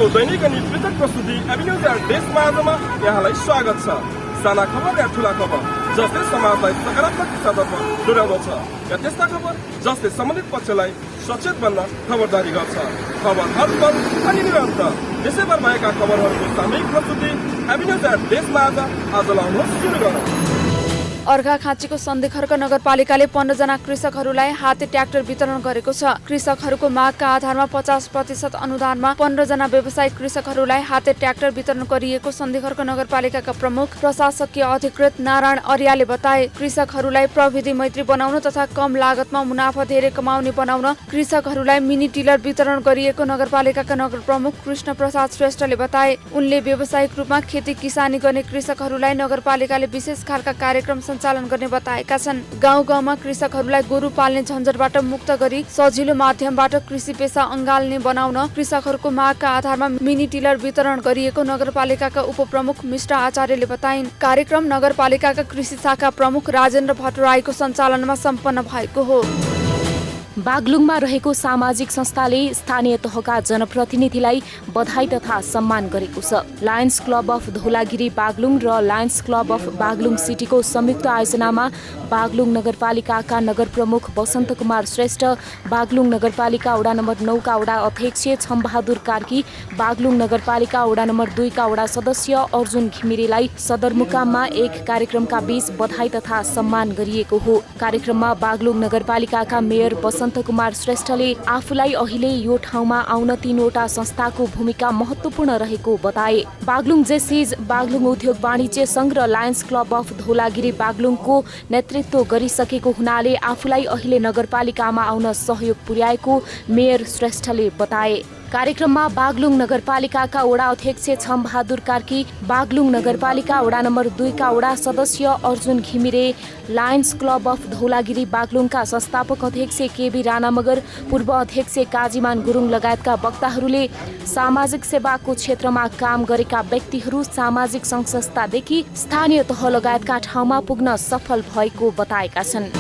आजको दैनिक अनि पृथक प्रस्तुति एभिन्यूज एन्ड देश माझमा यहाँलाई स्वागत छ। साना खबर या ठुला खबर जसले समाजलाई सकारात्मक दिशातर्फ डोर्याउँदछ या त्यस्ता खबर जसले सम्बन्धित पक्षलाई सचेत बन्न खबरदारी गर्छ। खबर हर पल अनि निरन्तर देशैभर भएका खबरहरूको सामूहिक प्रस्तुति एभिन्यूज एन्ड देश माझ आज लाउनुहोस् सुरु गरौँ। अर्घाखाँचीको सन्धिखर्क नगरपालिकाले 15 जना कृषकहरूलाई हाते ट्र्याक्टर वितरण गरेको छ। कृषकहरूको मागका आधारमा 50% अनुदानमा 15 जना व्यवसायिक कृषकहरूलाई हाते ट्र्याक्टर वितरण गरिएको सन्धिखर्क नगरपालिकाका प्रमुख प्रशासकीय अधिकृत नारायण अर्यालले बताए। कृषकहरूलाई प्रविधि मैत्री बनाउन तथा कम लागतमा मुनाफा धेरै कमाउने बनाउन कृषकहरूलाई मिनी टिलर वितरण गरिएको नगरपालिकाका नगर प्रमुख कृष्ण प्रसाद श्रेष्ठले बताए। उनले व्यावसायिक रूपमा खेती किसानी गर्ने कृषकहरूलाई नगरपालिकाले विशेष खालका कार्यक्रम सञ्चालन गर्ने बताएका छन्। गाउँ गाउँमा कृषकहरूलाई गोरु पाल्ने झन्झटबाट मुक्त गरी सजिलो माध्यमबाट कृषि पेसा अँगाल्ने बनाउन कृषकहरूको मागका आधारमा मिनी टिलर वितरण गरिएको नगरपालिकाका उपप्रमुख मिष्टा आचार्यले बताइन्। कार्यक्रम नगरपालिकाका कृषि शाखा प्रमुख राजेन्द्र भट्टराईको सञ्चालनमा सम्पन्न भएको हो। बागलुङमा रहेको सामाजिक संस्थाले स्थानीय तहका जनप्रतिनिधिलाई बधाई तथा सम्मान गरेको छ। Lions Club of Dhaulagiri Baglung र लायन्स क्लब अफ बागलुङ सिटीको संयुक्त आयोजनामा बागलुङ नगरपालिकाका नगर प्रमुख वसन्त कुमार श्रेष्ठ, बागलुङ नगरपालिका वडा नम्बर 9 का वडा अध्यक्ष छमबहादुर कार्की, बागलुङ नगरपालिका वडा नम्बर 2 का वडा सदस्य अर्जुन घिमिरेलाई सदरमुकाममा एक कार्यक्रमका बीच बधाई तथा सम्मान गरिएको हो। कार्यक्रममा बागलुङ नगरपालिकाका मेयर वसन्त कुमार श्रेष्ठले आफूलाई अहिले यो ठाउँमा आउन 3वटा संस्थाको भूमिका महत्त्वपूर्ण रहेको बताए। बागलुङ जेसिज, बागलुङ उद्योग वाणिज्य संघ र लायन्स क्लब अफ धौलागिरी बागलुङको नेतृत्व गरिसकेको हुनाले आफूलाई अहिले नगरपालिकामा आउन सहयोग पुर्याएको मेयर श्रेष्ठले बताए। कार्यक्रममा बागलुङ नगरपालिकाका वडा अध्यक्ष छमबहादुर कार्की, बागलुङ नगरपालिका वडा नम्बर 2 का वडा सदस्य Arjun Ghimire, Lions Club of Dhaulagiri बागलुङका संस्थापक अध्यक्ष केबी राणा मगर, पूर्व अध्यक्ष काजीमान गुरुङ लगायतका वक्ताहरूले सामाजिक सेवाको क्षेत्रमा काम गरेका व्यक्तिहरू सामाजिक सङ्घ संस्थादेखि स्थानीय तह लगायतका ठाउँमा पुग्न सफल भएको बताएका छन्।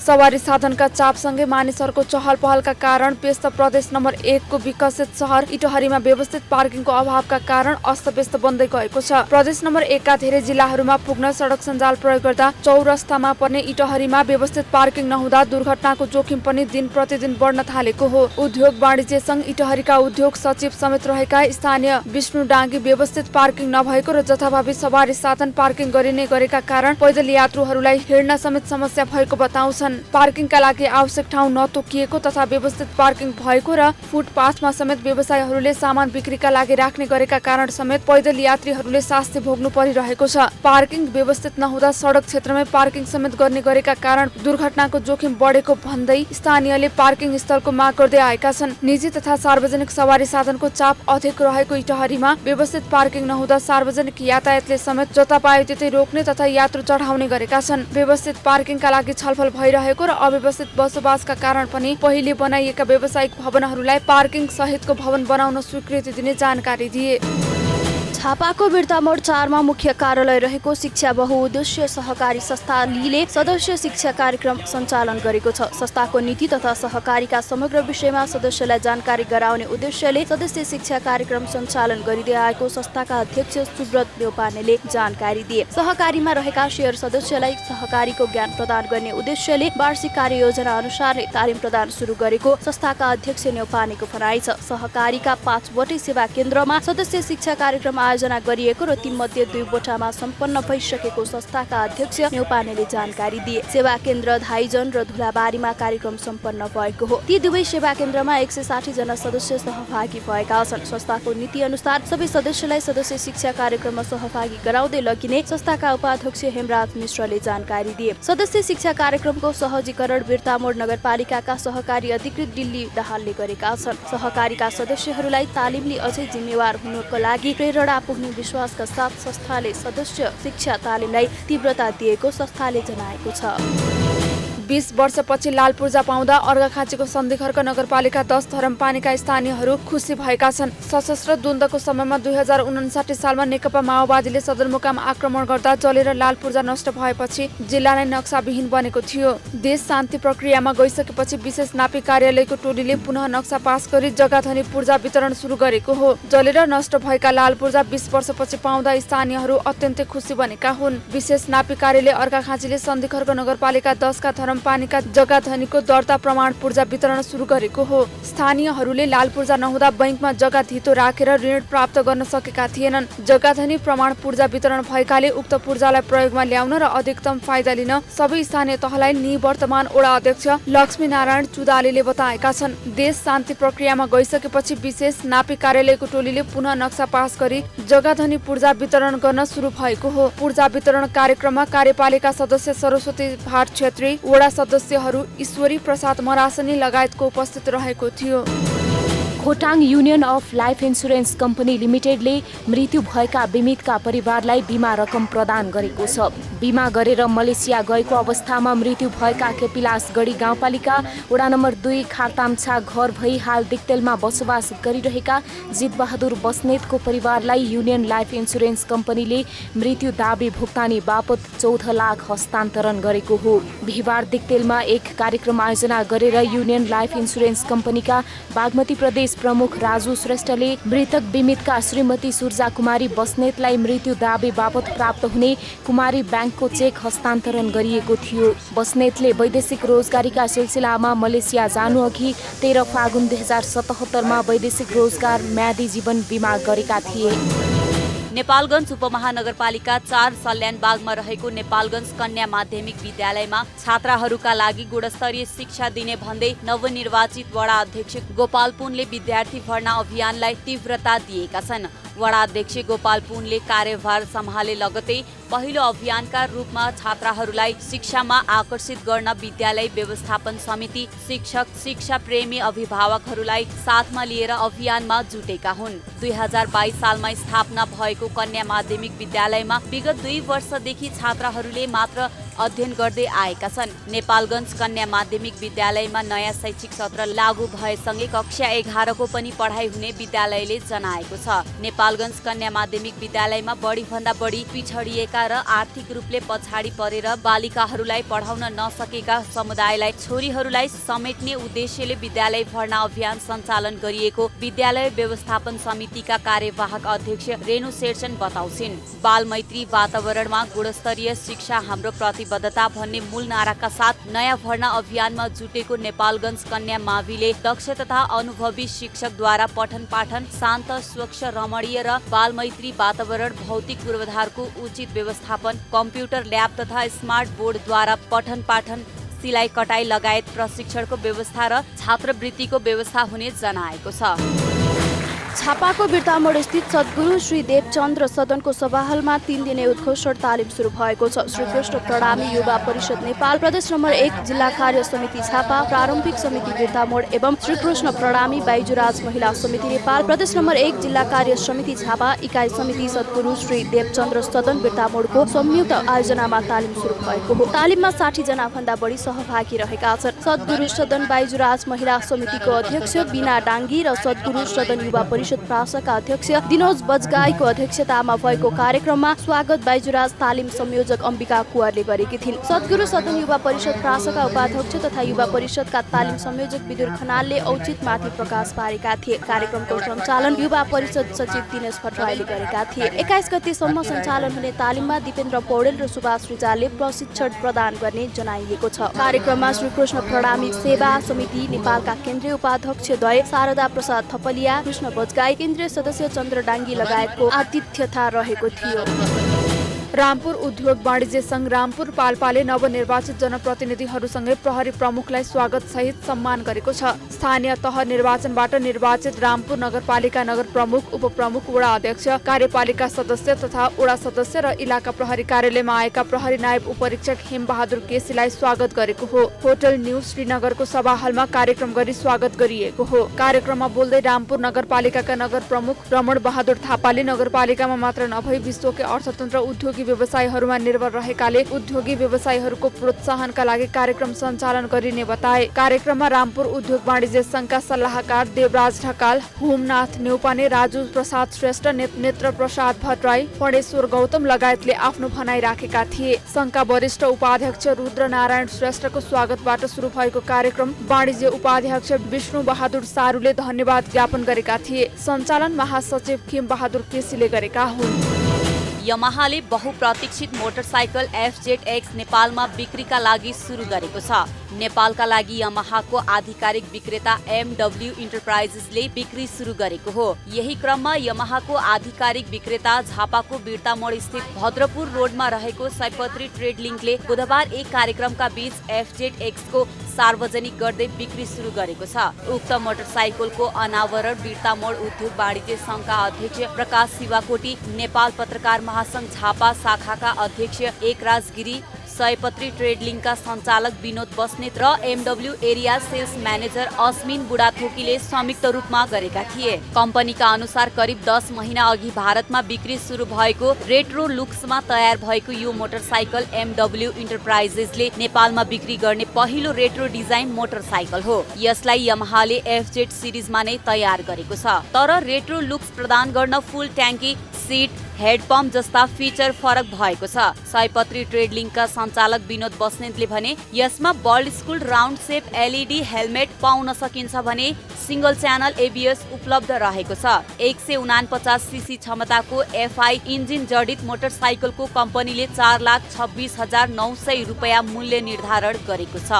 सवारी साधनका चापसँगै मानिसहरूको चहल पहलका कारण व्यस्त प्रदेश नम्बर 1 को विकसित सहर इटहरीमा व्यवस्थित पार्किङको अभावका कारण अस्तव्यस्त बन्दै गएको छ। प्रदेश नम्बर 1 का धेरै जिल्लाहरूमा पुग्न सडक सञ्जाल प्रयोग गर्दा चौरस्तामा पर्ने इटहरीमा व्यवस्थित पार्किङ नहुँदा दुर्घटनाको जोखिम पनि दिन प्रतिदिन बढ्न थालेको हो। उद्योग वाणिज्य संघ इटहरीका उद्योग सचिव समेत रहेका स्थानीय विष्णु डाङ्गी व्यवस्थित पार्किङ नभएको र जथाभावी सवारी साधन पार्किङ गरिने गरेका कारण पैदल यात्रुहरूलाई हिँड्न समेत समस्या भएको बताउँछन्। पार्किङका लागि आवश्यक ठाउँ नतोकिएको तथा व्यवस्थित पार्किङ भएको र फुटपाथमा समेत व्यवसायीहरूले सामान बिक्रीका लागि राख्ने गरेका कारण समेत पैदल यात्रीहरूले शास्ति भोग्नु परिरहेको छ। पार्किङ व्यवस्थित नहुँदा सडक क्षेत्रमै पार्किङ समेत गर्ने गरेका कारण दुर्घटनाको जोखिम बढेको भन्दै स्थानीयले पार्किङ स्थलको माग गर्दै आएका छन्। निजी तथा सार्वजनिक सवारी साधनको चाप अधिक रहेको इटहरीमा व्यवस्थित पार्किङ नहुँदा सार्वजनिक यातायातले समेत जता पायो त्यतै रोक्ने तथा यात्रु चढाउने गरेका छन्। व्यवस्थित पार्किङका लागि छलफल भइरहेको र अव्यवस्थित बसोबासका कारण पनि पहिले बनाइएका व्यावसायिक भवनहरूलाई पार्किङ सहितको भवन बनाउन स्वीकृति दिने जानकारी दिए। झापाको बिर्तामोड 4 मा मुख्य कार्यालय रहेको शिक्षा बहुउद्देश्य सहकारी संस्था लीले सदस्य शिक्षा कार्यक्रम सञ्चालन गरेको छ। संस्थाको नीति तथा सहकारीका समग्र विषयमा सदस्यलाई जानकारी गराउने उद्देश्यले सदस्य शिक्षा कार्यक्रम सञ्चालन गरिँदै आएको संस्थाका अध्यक्ष सुब्रत न्यौपानेले जानकारी दिए। सहकारीमा रहेका शेयर सदस्यलाई सहकारीको ज्ञान प्रदान गर्ने उद्देश्यले वार्षिक कार्ययोजना अनुसार तालिम प्रदान सुरु गरेको संस्थाका अध्यक्ष न्यौपानेको भनाइ छ। सहकारीका 5 वटै सेवा केन्द्रमा सदस्य शिक्षा कार्यक्रम आयोजना गरिएको र तीमध्ये 2 वटामा सम्पन्न भइसकेको संस्थाका अध्यक्ष न्यौपानेले जानकारी दिए। सेवा केन्द्र धाइजन र धुलाबारीमा कार्यक्रम सम्पन्न भएको हो। ती दुवै सेवा केन्द्रमा 160 जना सदस्य सहभागी भएका छन्। संस्थाको नीति अनुसार सबै सदस्यलाई सदस्य शिक्षा कार्यक्रममा सहभागी गराउँदै लगिने संस्थाका उपाध्यक्ष हेमराज मिश्रले जानकारी दिए। सदस्य शिक्षा कार्यक्रमको सहजीकरण बिर्तामोड नगरपालिकाका सहकारी अधिकृत दिल्ली दाहालले गरेका छन्। सहकारीका सदस्यहरूलाई तालिमले अझै जिम्मेवार हुनुको लागि प्रेरणा पुग्ने विश्वासका साथ संस्थाले सदस्य शिक्षा तालिमलाई तीव्रता दिएको संस्थाले जनाएको छ। 20 वर्षपछि लाल पूर्जा पाउँदा अर्घाखाँचीको सन्धिखर्क नगरपालिका 10 धरमपानीका स्थानीयहरू खुसी भएका छन्। सशस्त्र द्वन्द्वको समयमा 2059 सालमा नेकपा माओवादीले सदरमुकाम आक्रमण गर्दा जलेर लाल पूर्जा नष्ट भएपछि जिल्ला नै नक्साविहीन बनेको थियो। देश शान्ति प्रक्रियामा गइसकेपछि विशेष नापी कार्यालयको टोलीले पुनः नक्सा पास गरी जग्गाधनी पूर्जा वितरण सुरु गरेको हो। जलेर नष्ट भएका लाल पूर्जा 20 वर्षपछि पाउँदा स्थानीयहरू अत्यन्तै खुसी बनेका हुन्। विशेष नापी कार्यालय अर्घाखाँचीले सन्धिखर्क नगरपालिका 10 का धरमपानीका जग्गाधनीको दर्ता प्रमाण पूर्जा वितरण सुरु गरेको हो। स्थानीयहरूले लाल पूर्जा नहुँदा बैंकमा जग्गा धितो राखेर ऋण प्राप्त गर्न सकेका थिएनन्। जग्गाधनी प्रमाण पूर्जा वितरण भएकाले उक्त पूर्जालाई प्रयोगमा ल्याउन र अधिकतम फाइदा लिन सबै स्थानीय तहलाई निवर्तमान वडा अध्यक्ष लक्ष्मी नारायण चुदालीले बताएका छन्। देश शान्ति प्रक्रियामा गइसकेपछि विशेष नापी कार्यालयको टोलीले पुनः नक्सा पास गरी जग्गाधनी पूर्जा वितरण गर्न सुरु भएको हो। पूर्जा वितरण कार्यक्रममा कार्यपालिका सदस्य सरस्वती भाट छेत्री, वडा सदस्यहरू ईश्वरी प्रसाद मरासनी लगायतको उपस्थित रहेको थियो। Khotang Union of Life Insurance Company लिमिटेडले मृत्यु भएका बिमितका परिवारलाई बिमा रकम प्रदान गरेको छ। बिमा गरेर मलेसिया गएको अवस्थामा मृत्यु भएका केपिलास गढी गाउँपालिका वडा नम्बर 2 खारताम्छा घर भई हाल दिक्तेलमा बसोबास गरिरहेका जितबहादुर बस्नेतको परिवारलाई युनियन लाइफ इन्सुरेन्स कम्पनीले मृत्यु दाबी भुक्तानी बापत 14 लाख हस्तान्तरण गरेको हो। बिहिबार दिक्तेलमा एक कार्यक्रम आयोजना गरेर युनियन लाइफ इन्सुरेन्स कम्पनीका बागमती प्रदेश प्रमुख राजु श्रेष्ठले मृतक बिमितका श्रीमती सुर्जा कुमारी बस्नेतलाई मृत्यु दाबी बापत प्राप्त हुने कुमारी ब्याङ्कको चेक हस्तान्तरण गरिएको थियो। बस्नेतले वैदेशिक रोजगारीका सिलसिलामा मलेसिया जानुअघि 13 फागुन 2077 मा वैदेशिक रोजगार म्यादी जीवन बिमा गरेका थिए। नेपालगञ्ज उपमहानगरपालिका 4 सल्यानबागमा रहेको नेपालगञ्ज कन्या माध्यमिक विद्यालयमा छात्राहरूका लागि गुणस्तरीय शिक्षा दिने भन्दै नवनिर्वाचित वडा अध्यक्ष गोपाल पुनले विद्यार्थी भर्ना अभियानलाई तीव्रता दिएका छन्। वडा अध्यक्ष गोपाल पुनले कार्यभार सम्हाले लगतै पहिलो अभियानका रूपमा छात्राहरूलाई शिक्षामा आकर्षित गर्न विद्यालय व्यवस्थापन समिति, शिक्षक, शिक्षा प्रेमी अभिभावकहरूलाई साथमा लिएर अभियानमा जुटेका हुन्। 2022 सालमा स्थापना भएको कन्या माध्यमिक विद्यालयमा विगत 2 वर्षदेखि छात्राहरूले मात्र अध्ययन गर्दै आएका छन्। नेपालगञ्ज कन्या माध्यमिक विद्यालयमा नयाँ शैक्षिक सत्र लागू भएसँगै कक्षा 11 को पनि पढाइ हुने विद्यालयले जनाएको छ। नेपालगञ्ज कन्या माध्यमिक विद्यालयमा बढीभन्दा बढी पिछडिएका र आर्थिक रूपले पछाडि परेर बालिकाहरूलाई पढाउन नसकेका समुदायलाई छोरीहरूलाई समेट्ने उद्देश्यले विद्यालय भर्ना अभियान सञ्चालन गरिएको विद्यालय व्यवस्थापन समितिका कार्यवाहक अध्यक्ष रेणु शेरचन बताउँछिन्। बाल मैत्री वातावरणमा गुणस्तरीय शिक्षा हाम्रो प्रतिबद्धता भन्ने मूल नाराका साथ नयाँ भर्ना अभियानमा जुटेको नेपालगञ्ज कन्या माविले दक्ष तथा अनुभवी शिक्षकद्वारा पठन पाठन शान्त, स्वच्छ, रमणीय र बाल मैत्री वातावरण, भौतिक पूर्वाधारको उचित व्यवस्थापन, कम्प्युटर ल्याब तथा स्मार्ट बोर्डद्वारा पठन पाठन, सिलाइ कटाइ लगायत प्रशिक्षणको व्यवस्था र छात्रवृत्तिको व्यवस्था हुने जनाएको छ। छापाको बिर्तामोड स्थित सद्गुरु श्री देवचन्द्र सदनको सभाहालमा 3 दिने उद्घोषण तालिम सुरु भएको छ। श्री कृष्ण प्रणामी युवा परिषद नेपाल प्रदेश नम्बर 1 जिल्ला कार्य समिति छापा, प्रारम्भिक समिति बिर्तामोड एवं श्री कृष्ण प्रणामी बाइजुराज महिला समिति नेपाल प्रदेश नम्बर 1 जिल्ला कार्य समिति छापा इकाइ समिति सद्गुरु श्री देवचन्द्र सदन बिर्तामोडको संयुक्त आयोजनामा तालिम सुरु भएको हो। तालिममा 60 जना भन्दा बढी सहभागी रहेका छन्। सद्गुरु सदन बाइजुराज महिला समितिको अध्यक्ष बिना डाङ्गी र सद्गुरु सदन युवा परिषद प्रासका अध्यक्ष दिनोज बजगाईको अध्यक्षतामा भएको कार्यक्रममा स्वागत बाइजुराज तालिम संयोजक अम्बिका कुवरले गरेकी थिइन्। सद्गुरु सदन युवा परिषद प्रासका उपाध्यक्ष तथा युवा परिषदका तालिम संयोजक विदुर खनालले औचित्यमाथि प्रकाश पारेका थिए। कार्यक्रमको सञ्चालन युवा परिषद सचिव दिनेश भट्टराईले गरेका थिए। 21 गतेसम्म सञ्चालन हुने तालिममा दिपेन्द्र पौडेल र सुभाष रिजालले प्रशिक्षण प्रदान गर्ने जनाइएको छ। कार्यक्रममा श्री कृष्ण प्रणामी सेवा समिति नेपालका केन्द्रीय उपाध्यक्ष द्वय शारदा प्रसाद थपलिया, कृष्ण बजगाई, केन्द्रीय सदस्य चन्द्र डाङ्गी लगायतको आतिथ्यता रहेको थियो। रामपुर उद्योग वाणिज्य संघ रामपुर पाल्पाले नवनिर्वाचित जनप्रतिनिधिहरूसँगै प्रहरी प्रमुखलाई स्वागत सहित सम्मान गरेको छ। स्थानीय तह निर्वाचनबाट निर्वाचित रामपुर नगरपालिका नगर प्रमुख, उपप्रमुख, वडा अध्यक्ष, कार्यपालिका सदस्य तथा वडा सदस्य र इलाका प्रहरी कार्यालयमा आएका प्रहरी नायब उपरीक्षक हेमबहादुर केसीलाई स्वागत गरेको हो। होटल न्यू श्रीनगरको सभाहालमा कार्यक्रम गरी स्वागत गरिएको हो। कार्यक्रममा बोल्दै रामपुर नगरपालिकाका नगर प्रमुख रमण बहादुर थापाले नगरपालिकामा मात्र नभई विश्वकै अर्थतन्त्र, उद्योग उद्योगी व्यवसायीहरूमा निर्भर रहेकाले उद्योगी व्यवसायीहरूको प्रोत्साहनका लागि कार्यक्रम सञ्चालन गरिने बताए। कार्यक्रममा रामपुर उद्योग वाणिज्य संघका सल्लाहकार देवराज ढकाल, होमनाथ नेउपाने, राजु प्रसाद श्रेष्ठ, नेत्र प्रसाद भट्टराई, फणेश्वर गौतम लगायतले आफ्नो भनाइ राखेका थिए। संघका वरिष्ठ उपाध्यक्ष रुद्र नारायण श्रेष्ठको स्वागतबाट सुरु भएको कार्यक्रम वाणिज्य उपाध्यक्ष विष्णु बहादुर सारूले धन्यवाद ज्ञापन गरेका थिए। सञ्चालन महासचिव खिम बहादुर केसीले गरेका हुन्। यमाहाले बहुप्रतीक्षित मोटरसाइकल FZX नेपालमा बिक्रीका लागि सुरु गरेको छ। नेपालका लागि यमाहाको आधिकारिक विक्रेता MW इन्टरप्राइजेसले बिक्री सुरु गरेको हो। यही क्रममा यमाहाको आधिकारिक विक्रेता झापाको बिर्तामोड स्थित भद्रपुर रोडमा रहेको सयपत्री ट्रेड लिङ्कले बुधबार एक कार्यक्रमका बीच FZX को सार्वजनिक गर्दै बिक्री सुरु गरेको छ। उक्त मोटरसाइकलको अनावरण बिर्तामोड उद्योग वाणिज्य संघका अध्यक्ष प्रकाश शिवाकोटी, नेपाल पत्रकार महासंघ झापा शाखाका अध्यक्ष एकराज गिरी, सयपत्री ट्रेड लिङ्कका सञ्चालक विनोद बस्नेत र MW एरिया सेल्स म्यानेजर अस्मिन बुढाथोकीले संयुक्त रूपमा गरेका थिए। कम्पनीका अनुसार करिब 10 महिना अघि भारतमा बिक्री सुरु भएको रेट्रो लुक्समा तयार भएको यो मोटरसाइकल MW इन्टरप्राइजेसले नेपालमा बिक्री गर्ने पहिलो रेट्रो डिजाइन मोटरसाइकल हो। यसलाई यमाहाले FZ सिरिजमा नै तयार गरेको छ। तर रेट्रो लुक्स प्रदान गर्न फुल ट्याङ्की, सिट, हेडपम्प जस्ता फिचर फरक भएको छ। सयपत्री ट्रेड लिङ्कका सञ्चालक विनोद बस्नेतले भने यसमा बल्ड स्कुल राउन्ड सेप LED हेलमेट पाउन सकिन्छ भने सिंगल च्यानल ABS उपलब्ध रहेको छ। 149 सीसी क्षमताको FI इन्जिन जडित मोटरसाइकलको कम्पनीले 4,26,900 रुपियाँ मूल्य निर्धारण गरेको छ।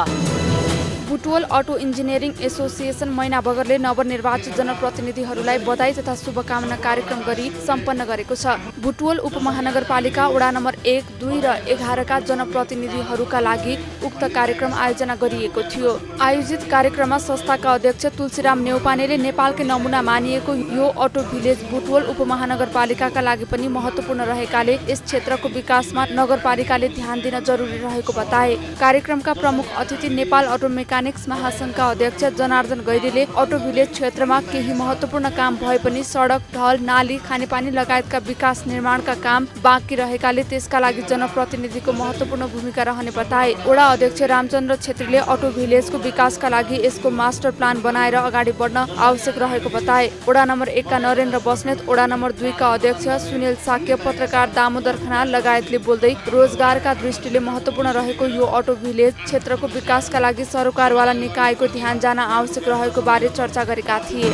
बुटवल अटो इन्जिनियरिङ एसोसिएसन मैना बगरले नवनिर्वाचित जनप्रतिनिधिहरूलाई बधाई तथा शुभकामना कार्यक्रम गरी सम्पन्न गरेको छ। बुटवल उपमहानगरपालिका वडा नम्बर 1, 2 र 11 का जनप्रतिनिधिहरूका लागि उक्त कार्यक्रम आयोजना गरिएको थियो। आयोजित कार्यक्रममा संस्थाका अध्यक्ष तुलसीराम नेउपानेले नेपालकै नमुना मानिएको यो अटो भिलेज बुटवल उपमहानगरपालिकाका लागि पनि महत्त्वपूर्ण रहेकाले यस क्षेत्रको विकासमा नगरपालिकाले ध्यान दिन जरुरी रहेको बताए। कार्यक्रमका प्रमुख अतिथि नेपाल अटो मेकानिक्स महासंघका अध्यक्ष जनार्दन गैरीले अटो भिलेज क्षेत्रमा केही महत्त्वपूर्ण काम भए पनि सडक, ढल, नाली, खानेपानी लगायतका विकास निर्माणका काम बाँकी रहेकाले त्यसका लागि जनप्रतिनिधिको महत्त्वपूर्ण भूमिका रहने बताए। वडा अध्यक्ष रामचन्द्र छेत्रीले अटो भिलेजको विकासका लागि यसको मास्टर प्लान बनाएर अगाडि बढ्न आवश्यक रहेको बताए। वडा नम्बर 1 का नरेन्द्र बस्नेत, वडा नम्बर 2 का अध्यक्ष सुनिल साक्य, पत्रकार दामोदर खनाल लगायतले बोल्दै रोजगारका दृष्टिले महत्त्वपूर्ण रहेको यो अटो भिलेज क्षेत्रको विकासका लागि सरकारवाला निकायको ध्यान जान आवश्यक रहेको बारे चर्चा गरेका थिए।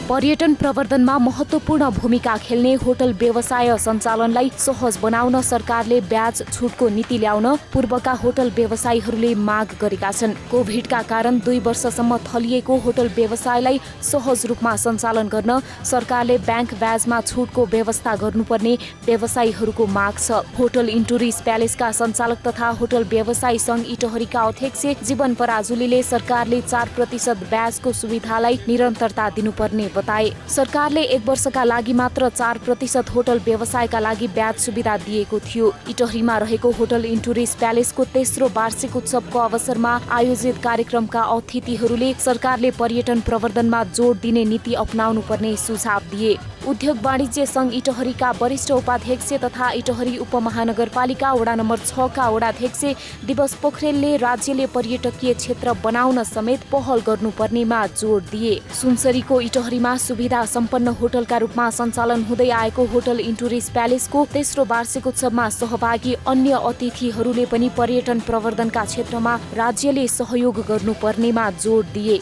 पर्यटन प्रवर्धनमा महत्त्वपूर्ण भूमिका खेल्ने होटल व्यवसाय सञ्चालनलाई सहज बनाउन सरकारले ब्याज छुटको नीति ल्याउन पूर्वका होटल व्यवसायीहरूले माग गरेका छन्। कोभिडका कारण 2 वर्षसम्म थलिएको होटल व्यवसायलाई सहज रूपमा सञ्चालन गर्न सरकारले ब्याङ्क ब्याजमा छुटको व्यवस्था गर्नुपर्ने व्यवसायीहरूको माग छ। होटल इन्टुरिस प्यालेसका सञ्चालक तथा होटल व्यवसायी सङ्घ इटहरीका अध्यक्ष जीवन पराजुलीले सरकारले 4% ब्याजको सुविधालाई निरन्तरता दिनुपर्ने बताए। सरकारले 1 वर्षका लागि मात्र 4% होटल व्यवसायका लागि ब्याज सुविधा दिएको थियो। इटहरीमा रहेको होटल इन्टुरिस प्यालेसको तेस्रो वार्षिक उत्सवको अवसरमा आयोजित कार्यक्रमका अतिथिहरूले सरकारले पर्यटन प्रवर्धनमा जोड दिने नीति अपनाउनु पर्ने सुझाव दिए। उद्योग वाणिज्य संघ इटहरीका वरिष्ठ उपाध्यक्ष तथा इटहरी उपमहानगरपालिका वडा नम्बर 6 का वडाध्यक्ष दिवस पोखरेलले राज्यले पर्यटकीय क्षेत्र बनाउन समेत पहल गर्नुपर्नेमा जोड दिए। सुनसरीको इटहरीमा सुविधा सम्पन्न होटलका रूपमा सञ्चालन हुँदै आएको होटल इन्टुरिस प्यालेसको तेस्रो वार्षिक उत्सवमा सहभागी अन्य अतिथिहरूले पनि पर्यटन प्रवर्धनका क्षेत्रमा राज्यले सहयोग गर्नुपर्नेमा जोड दिए।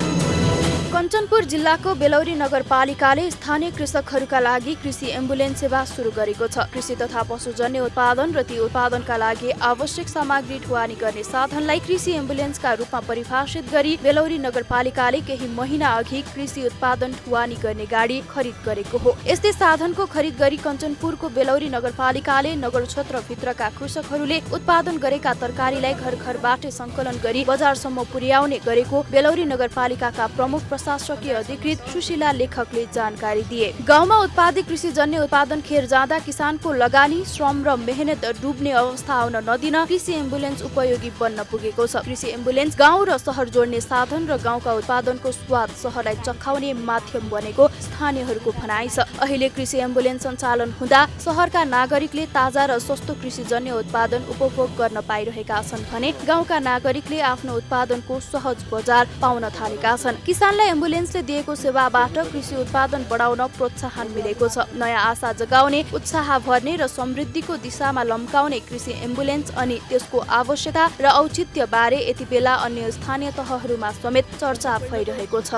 कञ्चनपुर जिल्लाको बेलौरी नगरपालिकाले स्थानीय कृषकहरूका लागि कृषि एम्बुलेन्स सेवा सुरु गरेको छ। कृषि तथा पशुजन्य उत्पादन र ती उत्पादनका लागि आवश्यक सामग्री ढुवानी गर्ने साधनलाई कृषि एम्बुलेन्सका रूपमा परिभाषित गरी बेलौरी नगरपालिकाले केही महिना अघि कृषि उत्पादन ढुवानी गर्ने गाडी खरिद गरेको हो। यस्तै साधनको खरिद गरी कञ्चनपुरको बेलौरी नगरपालिकाले नगर क्षेत्रभित्रका कृषकहरूले उत्पादन गरेका तरकारीलाई घर घरबाटै सङ्कलन गरी बजारसम्म पुर्याउने गरेको बेलौरी नगरपालिकाका प्रमुख प्रशासकीय अधिकृत सुशीला लेखकले जानकारी दिए। गाउँमा उत्पादित कृषिजन्य उत्पादन खेर जाँदा किसानको लगानी, श्रम र मेहनत डुब्ने अवस्था आउन नदिन कृषि एम्बुलेन्स उपयोगी बन्न पुगेको छ। कृषि एम्बुलेन्स गाउँ र शहर जोड्ने साधन र गाउँका उत्पादनको स्वाद शहरलाई चखाउने माध्यम बनेको स्थानीयहरूको भनाइ छ। अहिले कृषि एम्बुलेन्स सञ्चालन हुँदा शहरका नागरिकले ताजा र सस्तो कृषिजन्य उत्पादन उपभोग गर्न पाइरहेका छन् भने गाउँका नागरिकले आफ्नो उत्पादनको सहज बजार पाउन थालेका छन्। किसानलाई एम्बुलेन्सले दिएको सेवाबाट कृषि उत्पादन बढाउन प्रोत्साहन मिलेको छ। नयाँ आशा जगाउने, उत्साह भर्ने र समृद्धिको दिशामा लम्काउने कृषि एम्बुलेन्स अनि त्यसको आवश्यकता र औचित्य बारे यति बेला अन्य स्थानीय तहहरूमा समेत चर्चा भइरहेको छ।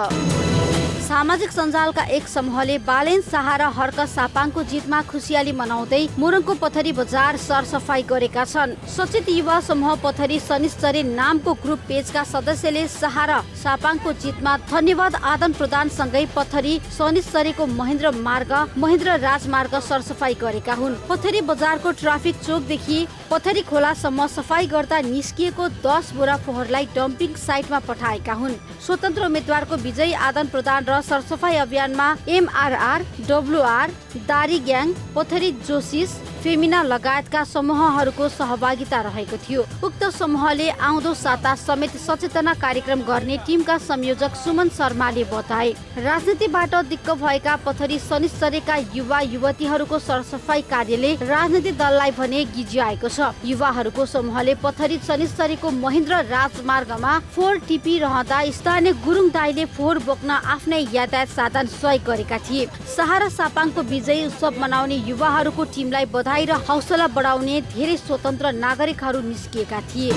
सामाजिक सञ्जालका एक समूहले बालेन सहारा हर्क सापाङको जितमा खुसियाली मनाउँदै मुरुङको पथरी बजार सरसफाई गरेका छन्। सचेत युवा समूह पथरी शनिश्चरी नामको ग्रुप पेजका सदस्यले सहारा सापाङको जितमा धन्यवाद आदान प्रदान सँगै पथरी शनिश्चरीको महेन्द्र राजमार्ग सरसफाई गरेका हुन्। पथरी बजारको ट्राफिक चोकदेखि पथरी खोलासम्म सफाई गर्दा निस्किएको 10 बोरा फोहोरलाई डम्पिङ साइटमा पठाएका हुन्। स्वतन्त्र उम्मेद्वारको विजयी आदान प्रदान र सरसफाई अभियानमा MRR, WR, दारी ग्याङ, पथरी जोसिस, फेमिना लगायतका समूहहरूको सहभागिता रहेको थियो। उक्त समूहले आउँदो साता समेत सचेतना कार्यक्रम गर्ने टिमका संयोजक सुमन शर्माले बताए। राजनीतिबाट दिक्क भएका पथरी शनिश्चरीका युवा युवतीहरूको सरसफाई कार्यले राजनीतिक दललाई भने गिज्याएको छ। युवाहरूको समूहले पथरी शनिश्चरीको महेन्द्र राजमार्गमा फोहोर टिपिरहँदा स्थानीय गुरुङ दाइले फोहोर बोक्न आफ्नै यातायात साधन सहयोग गरेका थिए। सहारा सापाङको विजय उत्सव मनाउने युवाहरूको टिमलाई बधाई र हौसला बढाउने धेरै स्वतन्त्र नागरिकहरू निस्किएका थिए।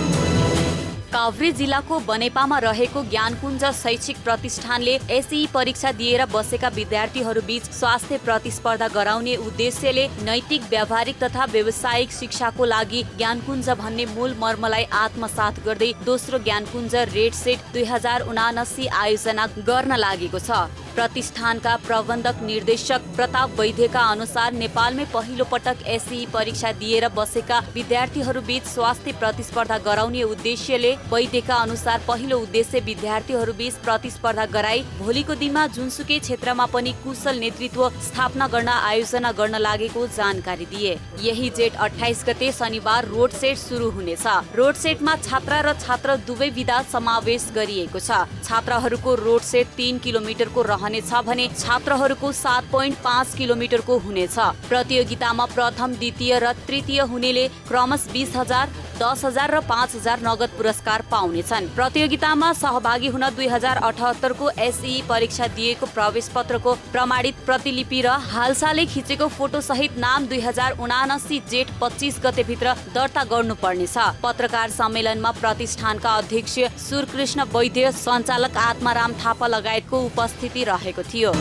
काभ्रे जिल्लाको बनेपामा रहेको ज्ञानकुञ्ज शैक्षिक प्रतिष्ठानले एसई परीक्षा दिएर बसेका विद्यार्थीहरू बीच स्वास्थ्य प्रतिस्पर्धा गराउने उद्देश्यले नैतिक, व्यावहारिक तथा व्यावसायिक शिक्षाको लागि ज्ञानकुञ्ज भन्ने मूल मर्मलाई आत्मसात गर्दै दोस्रो ज्ञानकुञ्ज रेड सेट 2079 आयोजना गर्न लागेको छ। प्रतिष्ठानका प्रबन्धक निर्देशक प्रताप वैद्यका अनुसार नेपालमै पहिलो पटक एसई परीक्षा दिएर बसेका विद्यार्थीहरू बीच स्वास्थ्य प्रतिस्पर्धा गराउने उद्देश्यले वैद्यका अनुसार पहिलो उद्देश्य विद्यार्थीहरू बीच प्रतिस्पर्धा गराई भोलिको दिनमा जुनसुकै क्षेत्रमा पनि कुशल नेतृत्व स्थापना गर्न आयोजना गर्न लागेको जानकारी दिए। यही जेठ 28 गते शनिबार रोड सेट सुरु हुनेछ। रोड सेटमा छात्रा र छात्र दुवै विधा समावेश गरिएको छ। छात्राहरूको रोड सेट 3 किलोमिटरको रहनेछ भने छात्रहरूको 7.5 किलोमिटरको हुनेछ। प्रतियोगितामा प्रथम, द्वितीय र तृतीय हुनेले क्रमशः 20,000, 10,000 र 5,000 नगद पुरस्कार पाउनेछन्। प्रतियोगितामा सहभागी हुन 2078 को एसई परीक्षा दिएको प्रवेश पत्रको प्रमाणित प्रतिलिपि र हालसालै खिचेको फोटो सहित नाम 2079 जेठ 25 गते भित्र दर्ता गर्नुपर्नेछ। पत्रकार सम्मेलनमा प्रतिष्ठानका अध्यक्ष सुरकृष्ण वैद्य, सञ्चालक आत्माराम थापा लगायतको उपस्थिति रहेको थियो।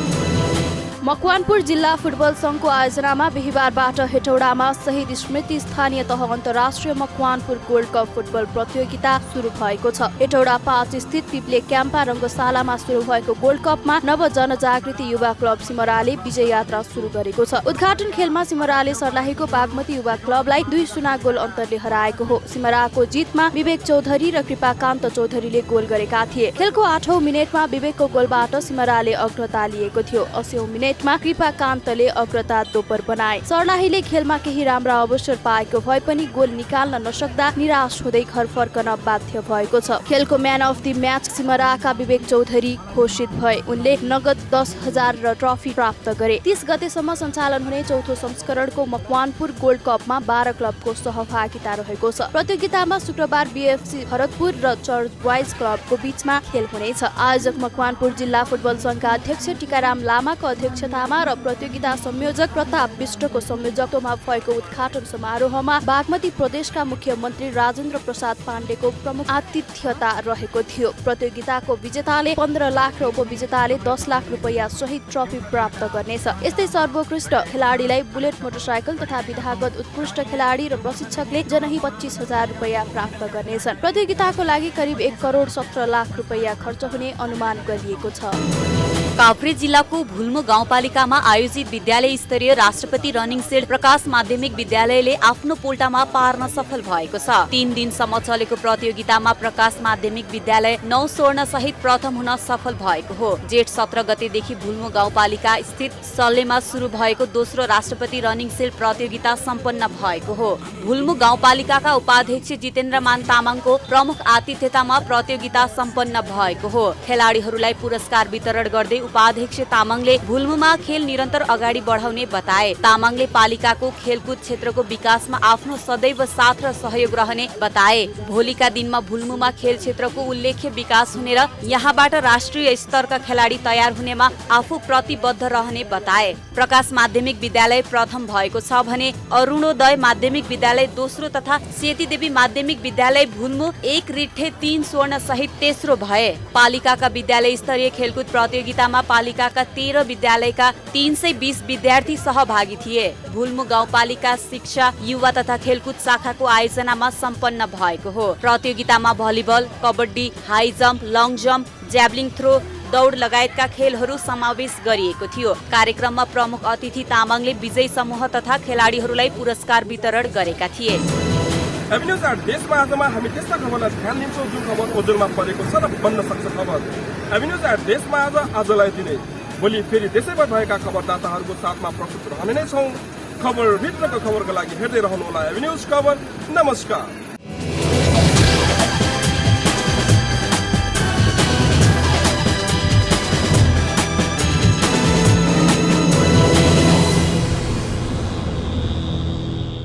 मकवानपुर जिल्ला फुटबल संघको आयोजनामा बिहिबारबाट हेटौडामा शहीद स्मृति स्थानीय तह अन्तर्राष्ट्रिय मकवानपुर गोल्ड कप फुटबल प्रतियोगिता सुरु भएको छ। हेटौडा 5 स्थित पिप्ले क्याम्पा रङ्गशालामा सुरु भएको गोल्ड कपमा नव जनजागृति युवा क्लब सिमराले विजय यात्रा सुरु गरेको छ। उद्घाटन खेलमा सिमराले सर्लाहीको बागमती युवा क्लबलाई 2-0 गोल अन्तरले हराएको हो। सिमराको जितमा विवेक चौधरी र कृपाकान्त चौधरीले गोल गरेका थिए। खेलको 8औं मिनेटमा विवेकको गोलबाट सिमराले अग्रता लिएको थियो। 80औं मिनेटमा कृपाकान्तले अग्रता दोब्बर बनाए। सर्लाहीले खेलमा केही राम्रा अवसर पाएको भए पनि गोल निकाल्न नसक्दा निराश हुँदै घर फर्कन बाध्य भएको छ। खेलको म्यान अफ द म्याच सिमराका विवेक चौधरी घोषित भए। उनले नगद 10,000 र ट्रफी प्राप्त गरे। 30 गतेसम्म सञ्चालन हुने चौथो संस्करणको मकवानपुर गोल्ड कपमा 12 क्लबको सहभागिता रहेको छ। प्रतियोगितामा शुक्रबार बीएफसी भरतपुर र चर्च बोइज क्लबको बीचमा खेल हुनेछ। आयोजक मकवानपुर जिल्ला फुटबल संघका अध्यक्ष टिकाराम लामाको अध्यक्षतामा र प्रतियोगिता संयोजक प्रताप विष्टको संयोजकत्वमा भएको उद्घाटन समारोहमा बागमती प्रदेशका मुख्यमन्त्री राजेन्द्र प्रसाद पाण्डेको प्रमुख आतिथ्यता रहेको थियो। प्रतियोगिताको विजेताले 15 लाख र उपविजेताले 10 लाख रुपैयाँ सहित ट्रफी प्राप्त गर्नेछ। यस्तै सर्वोत्कृष्ट खेलाडीलाई बुलेट मोटरसाइकल तथा विधागत उत्कृष्ट खेलाडी र प्रशिक्षकले जनही 25,000 रुपैयाँ प्राप्त गर्नेछन्। प्रतियोगिताको लागि करिब 1 करोड 17 लाख रुपैयाँ खर्च हुने अनुमान गरिएको छ। काभ्रे जिल्लाको भुल्मो गाउँपालिकामा आयोजित विद्यालय स्तरीय राष्ट्रपति रनिङ सिल्ड प्रकाश माध्यमिक विद्यालयले आफ्नो पोल्टामा पार्न सफल भएको छ। 3 दिनसम्म चलेको प्रतियोगितामा प्रकाश माध्यमिक विद्यालय 9 स्वर्ण सहित प्रथम हुन सफल भएको हो। जेठ 17 गतेदेखि भुल्मो गाउँपालिका स्थित सल्लेमा सुरु भएको दोस्रो राष्ट्रपति रनिङ सिल्ड प्रतियोगिता सम्पन्न भएको हो। भुल्मो गाउँपालिकाका उपाध्यक्ष जितेन्द्रमान तामाङको प्रमुख आतिथ्यतामा प्रतियोगिता सम्पन्न भएको हो। खेलाडीहरूलाई पुरस्कार वितरण गर्दै उपाध्यक्ष तामाङले भुल्मोमा खेल निरन्तर अगाडि बढाउने बताए। तामाङले पालिकाको खेलकुद क्षेत्रको विकासमा आफ्नो सदैव साथ र सहयोग रहने बताए। भोलिका दिनमा भुल्मोमा खेल क्षेत्रको उल्लेख्य विकास हुने र यहाँबाट राष्ट्रिय स्तरका खेलाडी तयार हुनेमा आफू प्रतिबद्ध रहने बताए। प्रकाश माध्यमिक विद्यालय प्रथम भएको छ भने अरुणोदय माध्यमिक विद्यालय दोस्रो तथा सेतीदेवी माध्यमिक विद्यालय भुल्मो 1 रिट्ठे 3 स्वर्ण सहित तेस्रो भए। पालिकाका विद्यालय स्तरीय खेलकुद प्रतियोगितामा पालिकाका 13 विद्यालयका 320 विद्यार्थी सहभागी थिए। भुल्मो गाउँपालिका शिक्षा युवा तथा खेलकुद शाखाको आयोजनामा सम्पन्न भएको हो। प्रतियोगितामा volleyball, kabaddi, high jump, long jump, javelin throw, दौड लगायतका खेलहरू समावेश गरिएको थियो। कार्यक्रममा प्रमुख अतिथि तामाङले विजयी समूह तथा खेलाडीहरूलाई पुरस्कार वितरण गरेका थिए। एभिन्यूज आर्ट देशमा आजमा हामी त्यस्ता खबरलाई ध्यान दिन्छौँ जुन खबर ओजोरमा परेको छ र बन्न सक्छ खबर। एभिन्यूज आर्ट देशमा आजलाई दिने भोलि फेरि देशैभर भएका खबरदाताहरूको साथमा प्रस्तुत रहने नै छौँ। खबर भित्रको खबरको लागि हेर्दै रहनुहोला एभिन्यूज खबर। नमस्कार।